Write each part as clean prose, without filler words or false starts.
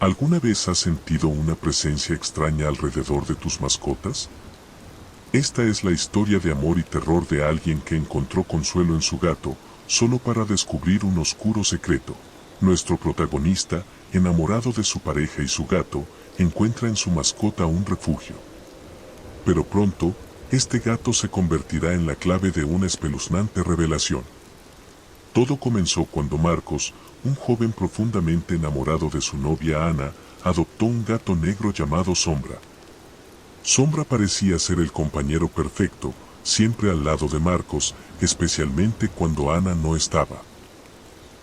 ¿Alguna vez has sentido una presencia extraña alrededor de tus mascotas? Esta es la historia de amor y terror de alguien que encontró consuelo en su gato, solo para descubrir un oscuro secreto. Nuestro protagonista, enamorado de su pareja y su gato, encuentra en su mascota un refugio. Pero pronto, este gato se convertirá en la clave de una espeluznante revelación. Todo comenzó cuando Marcos, un joven profundamente enamorado de su novia Ana, adoptó un gato negro llamado Sombra. Sombra parecía ser el compañero perfecto, siempre al lado de Marcos, especialmente cuando Ana no estaba.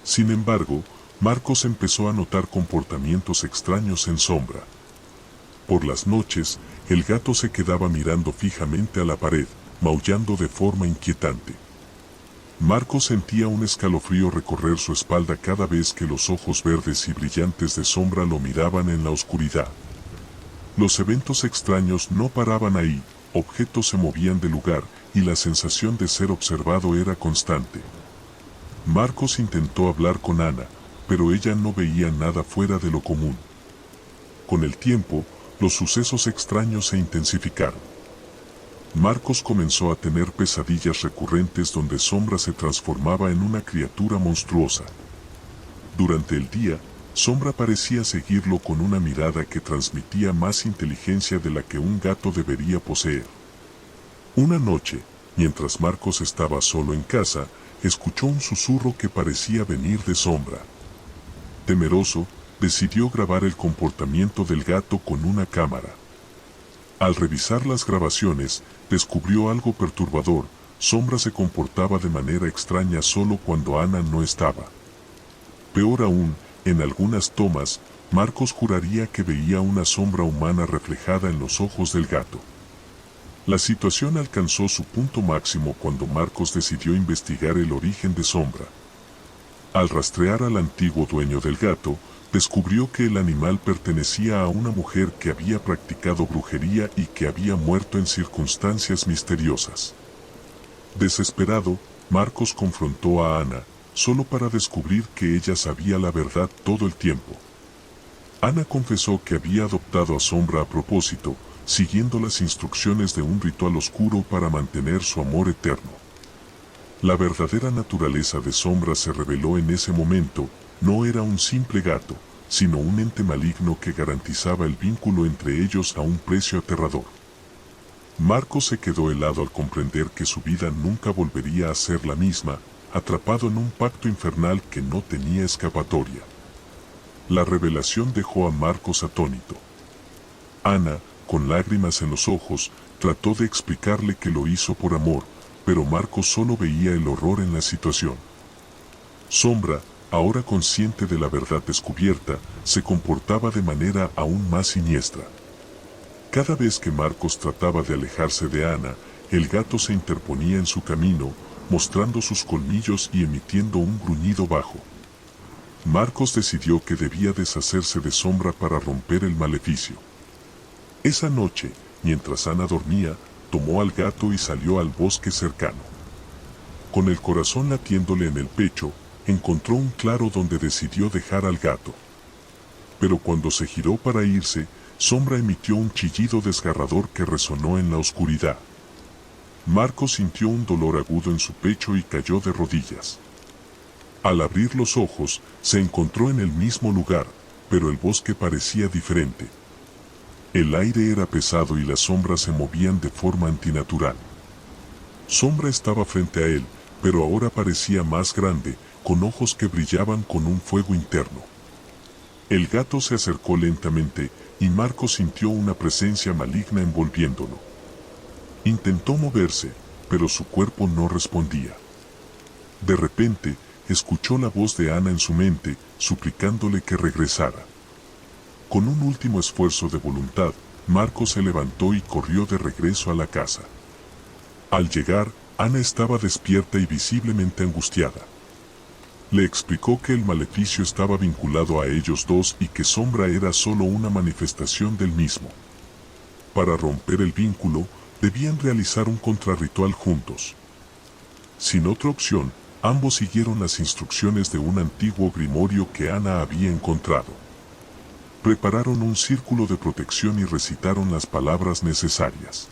Sin embargo, Marcos empezó a notar comportamientos extraños en Sombra. Por las noches, el gato se quedaba mirando fijamente a la pared, maullando de forma inquietante. Marcos sentía un escalofrío recorrer su espalda cada vez que los ojos verdes y brillantes de Sombra lo miraban en la oscuridad. Los eventos extraños no paraban ahí, objetos se movían de lugar, y la sensación de ser observado era constante. Marcos intentó hablar con Ana, pero ella no veía nada fuera de lo común. Con el tiempo, los sucesos extraños se intensificaron. Marcos comenzó a tener pesadillas recurrentes donde Sombra se transformaba en una criatura monstruosa. Durante el día, Sombra parecía seguirlo con una mirada que transmitía más inteligencia de la que un gato debería poseer. Una noche, mientras Marcos estaba solo en casa, escuchó un susurro que parecía venir de Sombra. Temeroso, decidió grabar el comportamiento del gato con una cámara. Al revisar las grabaciones, descubrió algo perturbador. Sombra se comportaba de manera extraña solo cuando Ana no estaba. Peor aún, en algunas tomas, Marcos juraría que veía una sombra humana reflejada en los ojos del gato. La situación alcanzó su punto máximo cuando Marcos decidió investigar el origen de Sombra. Al rastrear al antiguo dueño del gato, descubrió que el animal pertenecía a una mujer que había practicado brujería y que había muerto en circunstancias misteriosas. Desesperado, Marcos confrontó a Ana, solo para descubrir que ella sabía la verdad todo el tiempo. Ana confesó que había adoptado a Sombra a propósito, siguiendo las instrucciones de un ritual oscuro para mantener su amor eterno. La verdadera naturaleza de Sombra se reveló en ese momento. No era un simple gato, sino un ente maligno que garantizaba el vínculo entre ellos a un precio aterrador. Marcos se quedó helado al comprender que su vida nunca volvería a ser la misma, atrapado en un pacto infernal que no tenía escapatoria. La revelación dejó a Marcos atónito. Ana, con lágrimas en los ojos, trató de explicarle que lo hizo por amor, pero Marcos solo veía el horror en la situación. Sombra, ahora consciente de la verdad descubierta, se comportaba de manera aún más siniestra. Cada vez que Marcos trataba de alejarse de Ana, el gato se interponía en su camino, mostrando sus colmillos y emitiendo un gruñido bajo. Marcos decidió que debía deshacerse de Sombra para romper el maleficio. Esa noche, mientras Ana dormía, tomó al gato y salió al bosque cercano. Con el corazón latiéndole en el pecho, encontró un claro donde decidió dejar al gato. Pero cuando se giró para irse, Sombra emitió un chillido desgarrador que resonó en la oscuridad. Marcos sintió un dolor agudo en su pecho y cayó de rodillas. Al abrir los ojos, se encontró en el mismo lugar, pero el bosque parecía diferente. El aire era pesado y las sombras se movían de forma antinatural. Sombra estaba frente a él, pero ahora parecía más grande, con ojos que brillaban con un fuego interno. El gato se acercó lentamente, y Marcos sintió una presencia maligna envolviéndolo. Intentó moverse, pero su cuerpo no respondía. De repente, escuchó la voz de Ana en su mente, suplicándole que regresara. Con un último esfuerzo de voluntad, Marcos se levantó y corrió de regreso a la casa. Al llegar, Ana estaba despierta y visiblemente angustiada. Le explicó que el maleficio estaba vinculado a ellos dos y que Sombra era solo una manifestación del mismo. Para romper el vínculo, debían realizar un contrarritual juntos. Sin otra opción, ambos siguieron las instrucciones de un antiguo grimorio que Ana había encontrado. Prepararon un círculo de protección y recitaron las palabras necesarias.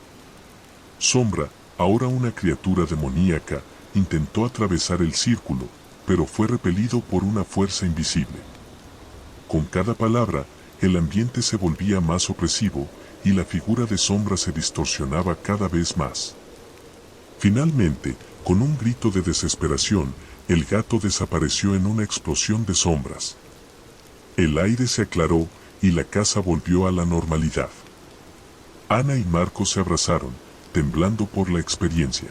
Sombra, ahora una criatura demoníaca, intentó atravesar el círculo, pero fue repelido por una fuerza invisible. Con cada palabra, el ambiente se volvía más opresivo, y la figura de Sombra se distorsionaba cada vez más. Finalmente, con un grito de desesperación, el gato desapareció en una explosión de sombras. El aire se aclaró, y la casa volvió a la normalidad. Ana y Marcos se abrazaron, temblando por la experiencia.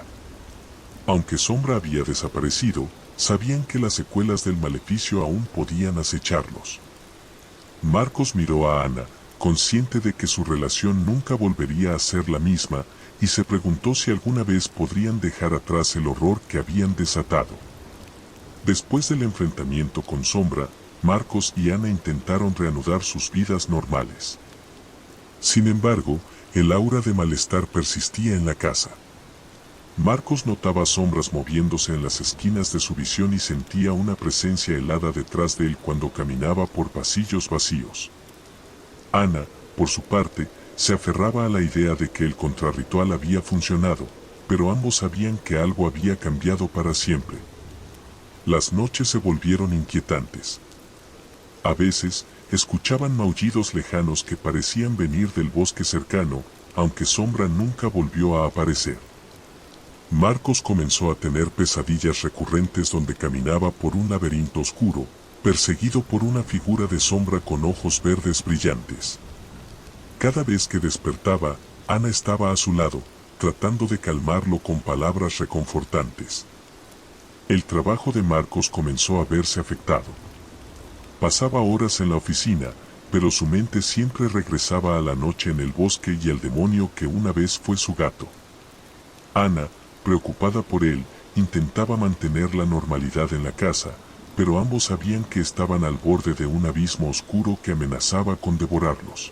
Aunque Sombra había desaparecido, sabían que las secuelas del maleficio aún podían acecharlos. Marcos miró a Ana, consciente de que su relación nunca volvería a ser la misma, y se preguntó si alguna vez podrían dejar atrás el horror que habían desatado. Después del enfrentamiento con Sombra, Marcos y Ana intentaron reanudar sus vidas normales. Sin embargo, el aura de malestar persistía en la casa. Marcos notaba sombras moviéndose en las esquinas de su visión y sentía una presencia helada detrás de él cuando caminaba por pasillos vacíos. Ana, por su parte, se aferraba a la idea de que el contrarritual había funcionado, pero ambos sabían que algo había cambiado para siempre. Las noches se volvieron inquietantes. A veces, escuchaban maullidos lejanos que parecían venir del bosque cercano, aunque Sombra nunca volvió a aparecer. Marcos comenzó a tener pesadillas recurrentes donde caminaba por un laberinto oscuro, perseguido por una figura de sombra con ojos verdes brillantes. Cada vez que despertaba, Ana estaba a su lado, tratando de calmarlo con palabras reconfortantes. El trabajo de Marcos comenzó a verse afectado. Pasaba horas en la oficina, pero su mente siempre regresaba a la noche en el bosque y al demonio que una vez fue su gato. Ana, preocupada por él, intentaba mantener la normalidad en la casa, pero ambos sabían que estaban al borde de un abismo oscuro que amenazaba con devorarlos.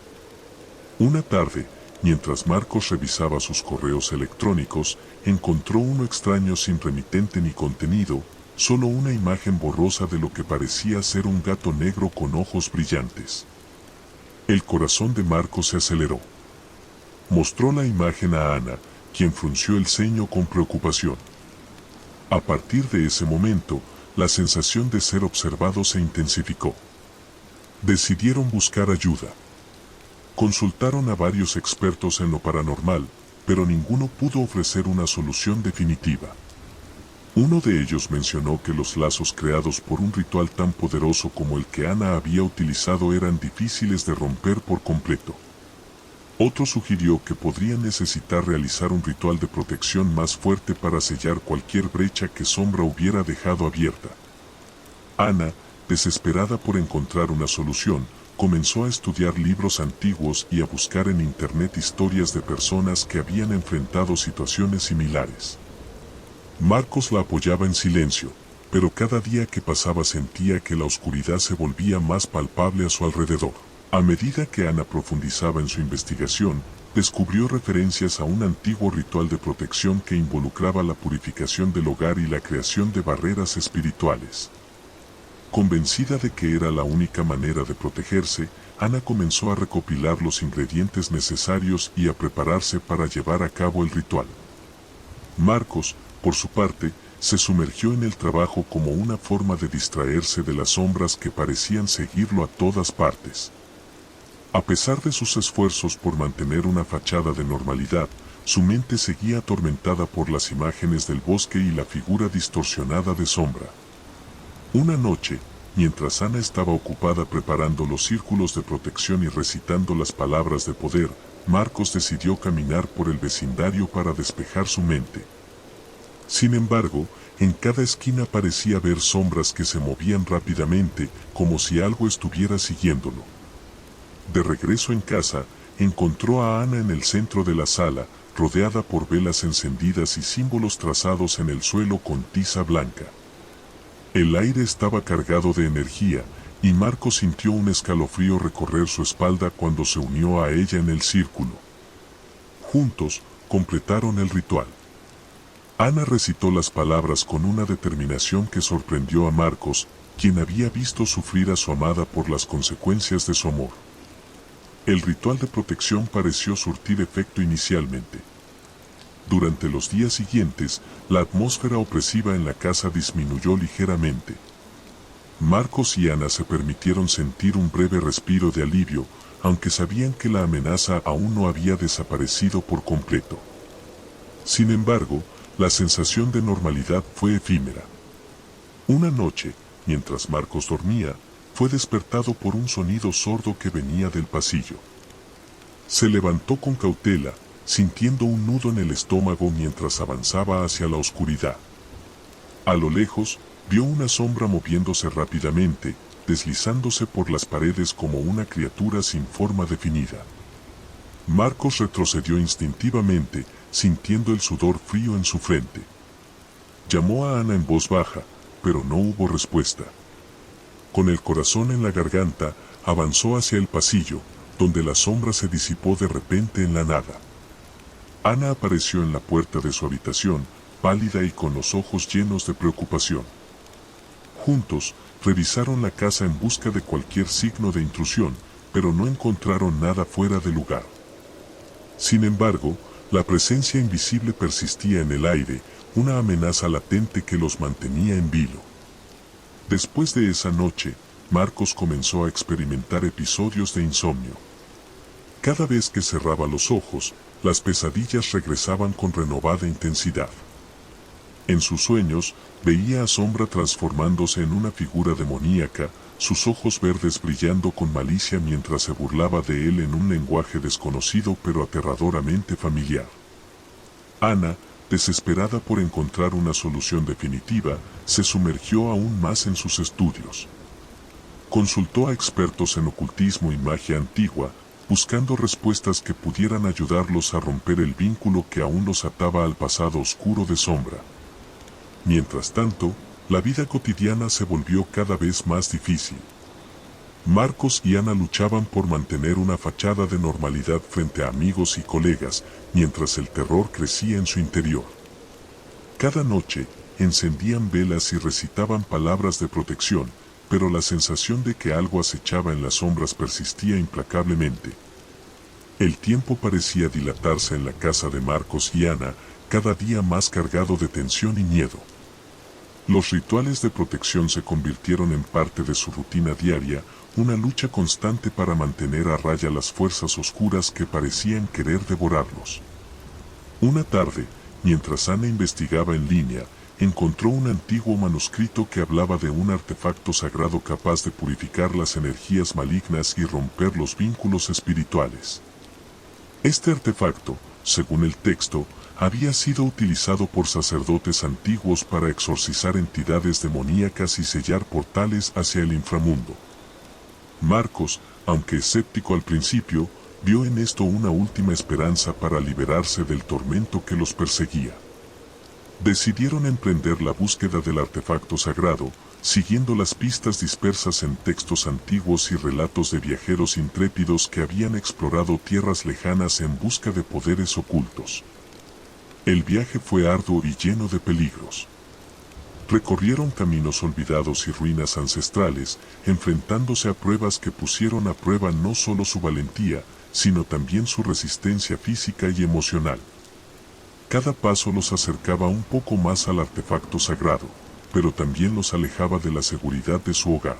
Una tarde, mientras Marcos revisaba sus correos electrónicos, encontró uno extraño sin remitente ni contenido, solo una imagen borrosa de lo que parecía ser un gato negro con ojos brillantes. El corazón de Marcos se aceleró. Mostró la imagen a Ana, quien frunció el ceño con preocupación. A partir de ese momento, la sensación de ser observado se intensificó. Decidieron buscar ayuda. Consultaron a varios expertos en lo paranormal, pero ninguno pudo ofrecer una solución definitiva. Uno de ellos mencionó que los lazos creados por un ritual tan poderoso como el que Ana había utilizado eran difíciles de romper por completo. Otro sugirió que podrían necesitar realizar un ritual de protección más fuerte para sellar cualquier brecha que Sombra hubiera dejado abierta. Ana, desesperada por encontrar una solución, comenzó a estudiar libros antiguos y a buscar en internet historias de personas que habían enfrentado situaciones similares. Marcos la apoyaba en silencio, pero cada día que pasaba sentía que la oscuridad se volvía más palpable a su alrededor. A medida que Ana profundizaba en su investigación, descubrió referencias a un antiguo ritual de protección que involucraba la purificación del hogar y la creación de barreras espirituales. Convencida de que era la única manera de protegerse, Ana comenzó a recopilar los ingredientes necesarios y a prepararse para llevar a cabo el ritual. Marcos, por su parte, se sumergió en el trabajo como una forma de distraerse de las sombras que parecían seguirlo a todas partes. A pesar de sus esfuerzos por mantener una fachada de normalidad, su mente seguía atormentada por las imágenes del bosque y la figura distorsionada de Sombra. Una noche, mientras Ana estaba ocupada preparando los círculos de protección y recitando las palabras de poder, Marcos decidió caminar por el vecindario para despejar su mente. Sin embargo, en cada esquina parecía ver sombras que se movían rápidamente, como si algo estuviera siguiéndolo. De regreso en casa, encontró a Ana en el centro de la sala, rodeada por velas encendidas y símbolos trazados en el suelo con tiza blanca. El aire estaba cargado de energía, y Marcos sintió un escalofrío recorrer su espalda cuando se unió a ella en el círculo. Juntos, completaron el ritual. Ana recitó las palabras con una determinación que sorprendió a Marcos, quien había visto sufrir a su amada por las consecuencias de su amor. El ritual de protección pareció surtir efecto inicialmente. Durante los días siguientes, la atmósfera opresiva en la casa disminuyó ligeramente. Marcos y Ana se permitieron sentir un breve respiro de alivio, aunque sabían que la amenaza aún no había desaparecido por completo. Sin embargo, la sensación de normalidad fue efímera. Una noche, mientras Marcos dormía, fue despertado por un sonido sordo que venía del pasillo. Se levantó con cautela, sintiendo un nudo en el estómago mientras avanzaba hacia la oscuridad. A lo lejos, vio una sombra moviéndose rápidamente, deslizándose por las paredes como una criatura sin forma definida. Marcos retrocedió instintivamente, sintiendo el sudor frío en su frente. Llamó a Ana en voz baja, pero no hubo respuesta. Con el corazón en la garganta, avanzó hacia el pasillo, donde la sombra se disipó de repente en la nada. Ana apareció en la puerta de su habitación, pálida y con los ojos llenos de preocupación. Juntos, revisaron la casa en busca de cualquier signo de intrusión, pero no encontraron nada fuera de lugar. Sin embargo, la presencia invisible persistía en el aire, una amenaza latente que los mantenía en vilo. Después de esa noche, Marcos comenzó a experimentar episodios de insomnio. Cada vez que cerraba los ojos, las pesadillas regresaban con renovada intensidad. En sus sueños, veía a Sombra transformándose en una figura demoníaca, sus ojos verdes brillando con malicia mientras se burlaba de él en un lenguaje desconocido pero aterradoramente familiar. Ana, desesperada por encontrar una solución definitiva, se sumergió aún más en sus estudios. Consultó a expertos en ocultismo y magia antigua, buscando respuestas que pudieran ayudarlos a romper el vínculo que aún los ataba al pasado oscuro de Sombra. Mientras tanto, la vida cotidiana se volvió cada vez más difícil. Marcos y Ana luchaban por mantener una fachada de normalidad frente a amigos y colegas, mientras el terror crecía en su interior. Cada noche, encendían velas y recitaban palabras de protección, pero la sensación de que algo acechaba en las sombras persistía implacablemente. El tiempo parecía dilatarse en la casa de Marcos y Ana, cada día más cargado de tensión y miedo. Los rituales de protección se convirtieron en parte de su rutina diaria, una lucha constante para mantener a raya las fuerzas oscuras que parecían querer devorarlos. Una tarde, mientras Ana investigaba en línea, encontró un antiguo manuscrito que hablaba de un artefacto sagrado capaz de purificar las energías malignas y romper los vínculos espirituales. Este artefacto, según el texto, había sido utilizado por sacerdotes antiguos para exorcizar entidades demoníacas y sellar portales hacia el inframundo. Marcos, aunque escéptico al principio, vio en esto una última esperanza para liberarse del tormento que los perseguía. Decidieron emprender la búsqueda del artefacto sagrado, siguiendo las pistas dispersas en textos antiguos y relatos de viajeros intrépidos que habían explorado tierras lejanas en busca de poderes ocultos. El viaje fue arduo y lleno de peligros. Recorrieron caminos olvidados y ruinas ancestrales, enfrentándose a pruebas que pusieron a prueba no solo su valentía, sino también su resistencia física y emocional. Cada paso los acercaba un poco más al artefacto sagrado, pero también los alejaba de la seguridad de su hogar.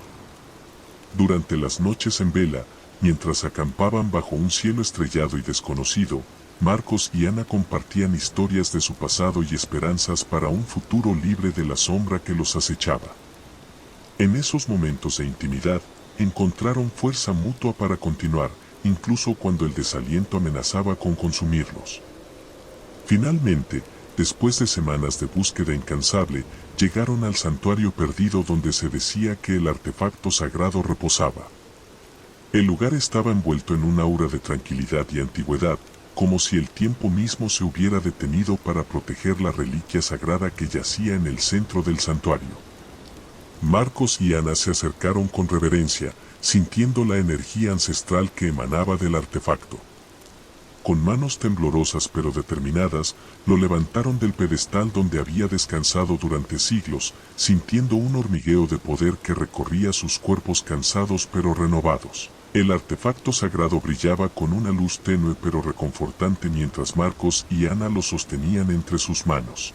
Durante las noches en vela, mientras acampaban bajo un cielo estrellado y desconocido, Marcos y Ana compartían historias de su pasado y esperanzas para un futuro libre de la sombra que los acechaba. En esos momentos de intimidad, encontraron fuerza mutua para continuar, incluso cuando el desaliento amenazaba con consumirlos. Finalmente, después de semanas de búsqueda incansable, llegaron al santuario perdido donde se decía que el artefacto sagrado reposaba. El lugar estaba envuelto en un aura de tranquilidad y antigüedad, como si el tiempo mismo se hubiera detenido para proteger la reliquia sagrada que yacía en el centro del santuario. Marcos y Ana se acercaron con reverencia, sintiendo la energía ancestral que emanaba del artefacto. Con manos temblorosas pero determinadas, lo levantaron del pedestal donde había descansado durante siglos, sintiendo un hormigueo de poder que recorría sus cuerpos cansados pero renovados. El artefacto sagrado brillaba con una luz tenue pero reconfortante mientras Marcos y Ana lo sostenían entre sus manos.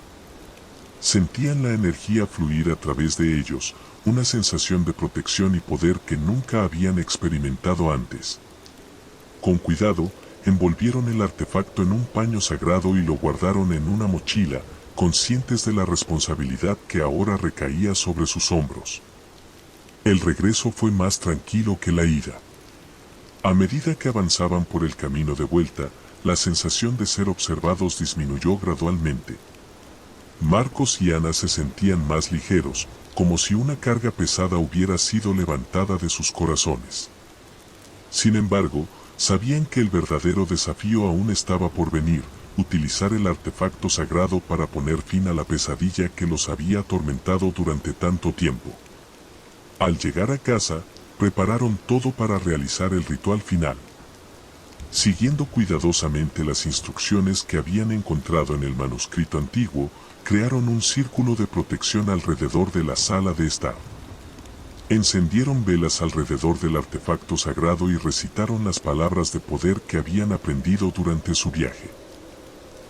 Sentían la energía fluir a través de ellos, una sensación de protección y poder que nunca habían experimentado antes. Con cuidado, envolvieron el artefacto en un paño sagrado y lo guardaron en una mochila, conscientes de la responsabilidad que ahora recaía sobre sus hombros. El regreso fue más tranquilo que la ida. A medida que avanzaban por el camino de vuelta, la sensación de ser observados disminuyó gradualmente. Marcos y Ana se sentían más ligeros, como si una carga pesada hubiera sido levantada de sus corazones. Sin embargo, sabían que el verdadero desafío aún estaba por venir, utilizar el artefacto sagrado para poner fin a la pesadilla que los había atormentado durante tanto tiempo. Al llegar a casa, prepararon todo para realizar el ritual final. Siguiendo cuidadosamente las instrucciones que habían encontrado en el manuscrito antiguo, crearon un círculo de protección alrededor de la sala de estar. Encendieron velas alrededor del artefacto sagrado y recitaron las palabras de poder que habían aprendido durante su viaje.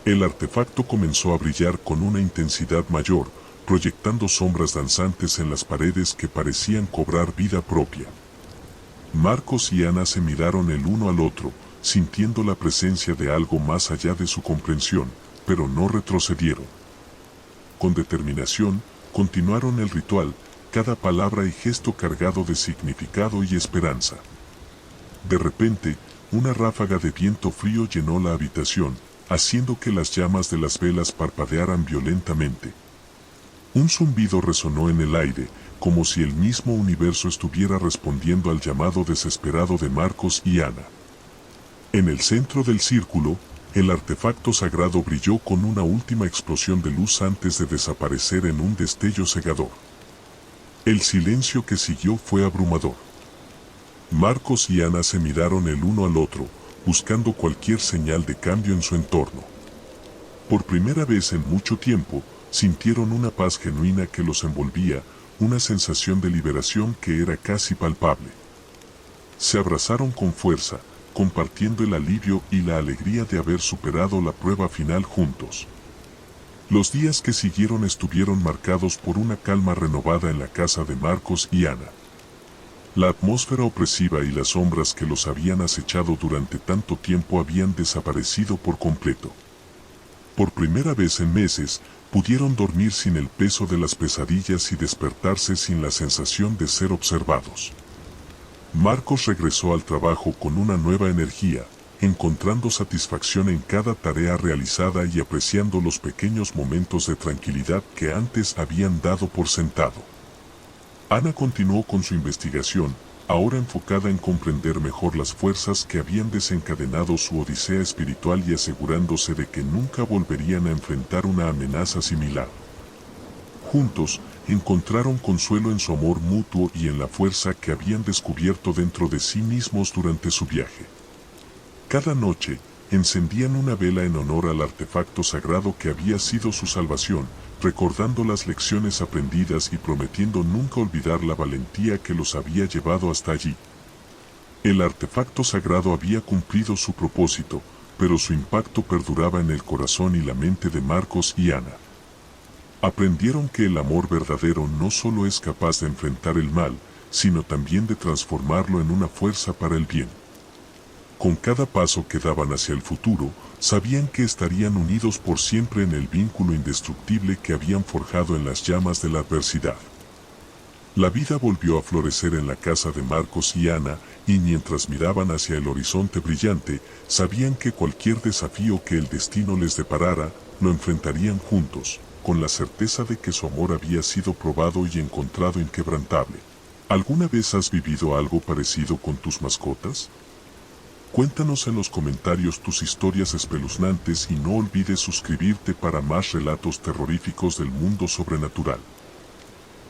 El artefacto comenzó a brillar con una intensidad mayor, proyectando sombras danzantes en las paredes que parecían cobrar vida propia. Marcos y Ana se miraron el uno al otro, sintiendo la presencia de algo más allá de su comprensión, pero no retrocedieron. Con determinación, continuaron el ritual, cada palabra y gesto cargado de significado y esperanza. De repente, una ráfaga de viento frío llenó la habitación, haciendo que las llamas de las velas parpadearan violentamente. Un zumbido resonó en el aire, como si el mismo universo estuviera respondiendo al llamado desesperado de Marcos y Ana. En el centro del círculo, el artefacto sagrado brilló con una última explosión de luz antes de desaparecer en un destello cegador. El silencio que siguió fue abrumador. Marcos y Ana se miraron el uno al otro, buscando cualquier señal de cambio en su entorno. Por primera vez en mucho tiempo, sintieron una paz genuina que los envolvía, una sensación de liberación que era casi palpable. Se abrazaron con fuerza, compartiendo el alivio y la alegría de haber superado la prueba final juntos. Los días que siguieron estuvieron marcados por una calma renovada en la casa de Marcos y Ana. La atmósfera opresiva y las sombras que los habían acechado durante tanto tiempo habían desaparecido por completo. Por primera vez en meses, pudieron dormir sin el peso de las pesadillas y despertarse sin la sensación de ser observados. Marcos regresó al trabajo con una nueva energía, encontrando satisfacción en cada tarea realizada y apreciando los pequeños momentos de tranquilidad que antes habían dado por sentado. Ana continuó con su investigación, ahora enfocada en comprender mejor las fuerzas que habían desencadenado su odisea espiritual y asegurándose de que nunca volverían a enfrentar una amenaza similar. Juntos, encontraron consuelo en su amor mutuo y en la fuerza que habían descubierto dentro de sí mismos durante su viaje. Cada noche, encendían una vela en honor al artefacto sagrado que había sido su salvación, recordando las lecciones aprendidas y prometiendo nunca olvidar la valentía que los había llevado hasta allí. El artefacto sagrado había cumplido su propósito, pero su impacto perduraba en el corazón y la mente de Marcos y Ana. Aprendieron que el amor verdadero no solo es capaz de enfrentar el mal, sino también de transformarlo en una fuerza para el bien. Con cada paso que daban hacia el futuro, sabían que estarían unidos por siempre en el vínculo indestructible que habían forjado en las llamas de la adversidad. La vida volvió a florecer en la casa de Marcos y Ana, y mientras miraban hacia el horizonte brillante, sabían que cualquier desafío que el destino les deparara, lo enfrentarían juntos, con la certeza de que su amor había sido probado y encontrado inquebrantable. ¿Alguna vez has vivido algo parecido con tus mascotas? Cuéntanos en los comentarios tus historias espeluznantes y no olvides suscribirte para más relatos terroríficos del mundo sobrenatural.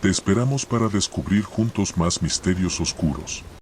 Te esperamos para descubrir juntos más misterios oscuros.